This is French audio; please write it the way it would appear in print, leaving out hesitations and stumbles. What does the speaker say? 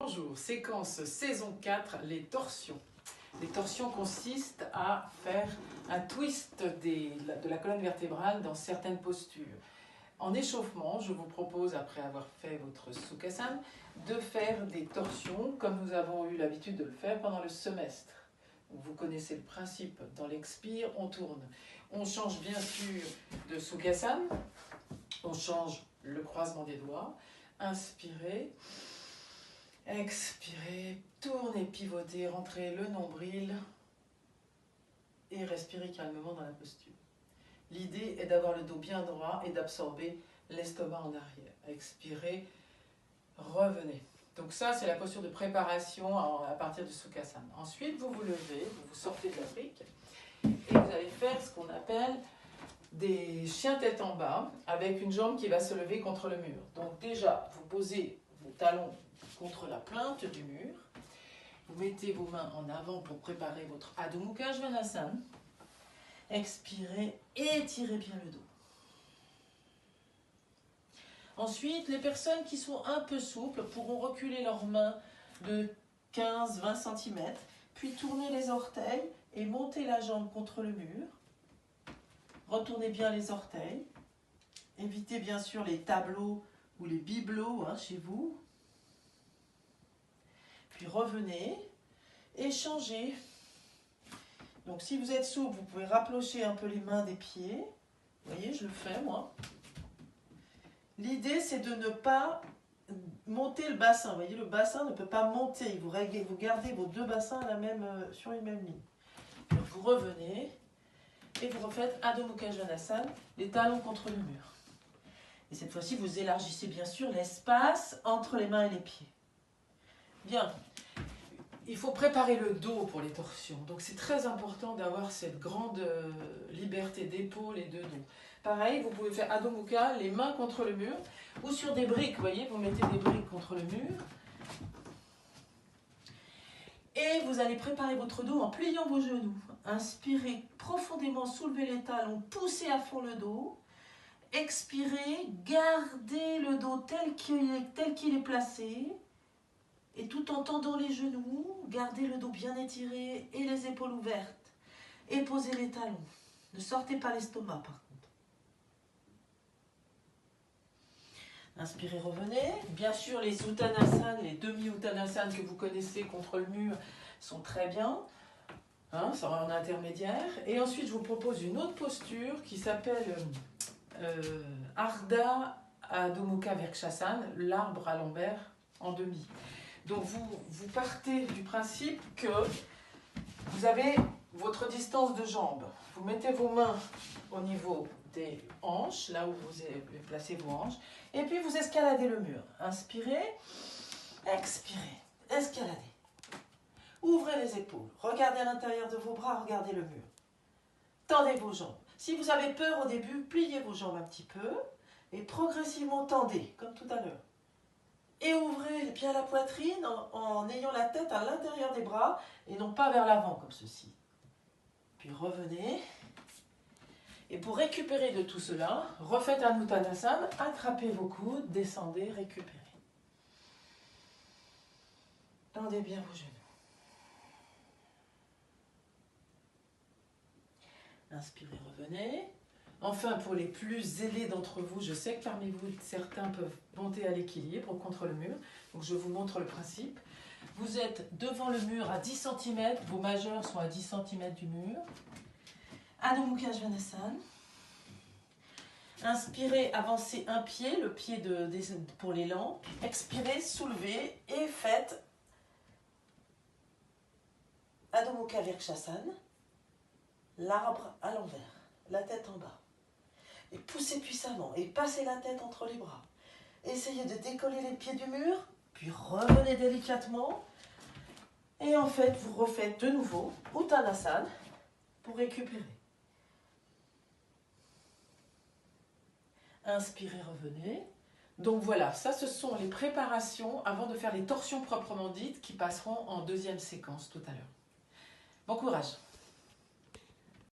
Bonjour, séquence saison 4, les torsions. Les torsions consistent à faire un twist de la colonne vertébrale dans certaines postures. En échauffement, je vous propose, après avoir fait votre Sukhasana, de faire des torsions comme nous avons eu l'habitude de le faire pendant le semestre. Vous connaissez le principe, dans l'expire, on tourne. On change bien sûr de Sukhasana, on change le croisement des doigts, inspirez. Expirez, tournez, pivotez, rentrez le nombril et respirez calmement dans la posture. L'idée est d'avoir le dos bien droit et d'absorber l'estomac en arrière. Expirez, revenez. Donc ça, c'est la posture de préparation à partir du Sukhasana. Ensuite, vous vous levez, vous vous sortez de la brique et vous allez faire ce qu'on appelle des chiens tête en bas avec une jambe qui va se lever contre le mur. Donc déjà, vous posez vos talons contre la pointe du mur. Vous mettez vos mains en avant pour préparer votre Adho Mukha Svanasana. Expirez, étirez bien le dos. Ensuite, les personnes qui sont un peu souples pourront reculer leurs mains de 15-20 cm, puis tourner les orteils et monter la jambe contre le mur. Retournez bien les orteils. Évitez bien sûr les tableaux ou les bibelots chez vous. Puis revenez et changez. Donc si vous êtes souple, vous pouvez rapprocher un peu les mains des pieds. Vous voyez, je le fais moi. L'idée c'est de ne pas monter le bassin. Vous voyez, le bassin ne peut pas monter. Vous gardez vos deux bassins sur une même ligne. Donc vous revenez et vous refaites Adho Mukha Svanasana, les talons contre le mur. Et cette fois-ci, vous élargissez bien sûr l'espace entre les mains et les pieds. Bien. Il faut préparer le dos pour les torsions. Donc c'est très important d'avoir cette grande liberté d'épaule et de dos. Pareil, vous pouvez faire Adho Mukha, les mains contre le mur, ou sur des briques, vous voyez, vous mettez des briques contre le mur. Et vous allez préparer votre dos en pliant vos genoux. Inspirez profondément, soulevez les talons, poussez à fond le dos. Expirez, gardez le dos tel qu'il est placé. Et tout en tendant les genoux, gardez le dos bien étiré et les épaules ouvertes. Et posez les talons. Ne sortez pas l'estomac par contre. Inspirez, revenez. Bien sûr, les Uttanasana, les demi-Uttanasana que vous connaissez contre le mur sont très bien. Ça en intermédiaire. Et ensuite, je vous propose une autre posture qui s'appelle Ardha Adho Mukha Vrikshasana, l'arbre à l'envers en demi. Donc vous partez du principe que vous avez votre distance de jambe. Vous mettez vos mains au niveau des hanches, là où vous avez placé vos hanches, et puis vous escaladez le mur. Inspirez, expirez, escaladez. Ouvrez les épaules, regardez à l'intérieur de vos bras, regardez le mur. Tendez vos jambes. Si vous avez peur au début, pliez vos jambes un petit peu et progressivement tendez, comme tout à l'heure. Et ouvrez bien la poitrine en ayant la tête à l'intérieur des bras et non pas vers l'avant comme ceci. Puis revenez. Et pour récupérer de tout cela, refaites un Uttanasana, attrapez vos coudes, descendez, récupérez. Tendez bien vos genoux. Inspirez, revenez. Enfin, pour les plus zélés d'entre vous, je sais que parmi vous, certains peuvent monter à l'équilibre contre le mur. Donc, je vous montre le principe. Vous êtes devant le mur à 10 cm, vos majeurs sont à 10 cm du mur. Adho Mukha Svanasana. Inspirez, avancez un pied, le pied pour l'élan. Expirez, soulevez et faites Adho Mukha Vrikshasana, l'arbre à l'envers, la tête en bas. Et poussez puissamment et passez la tête entre les bras. Essayez de décoller les pieds du mur, puis revenez délicatement. Et en fait, vous refaites de nouveau Uttanasana pour récupérer. Inspirez, revenez. Donc voilà, ça ce sont les préparations avant de faire les torsions proprement dites qui passeront en deuxième séquence tout à l'heure. Bon courage!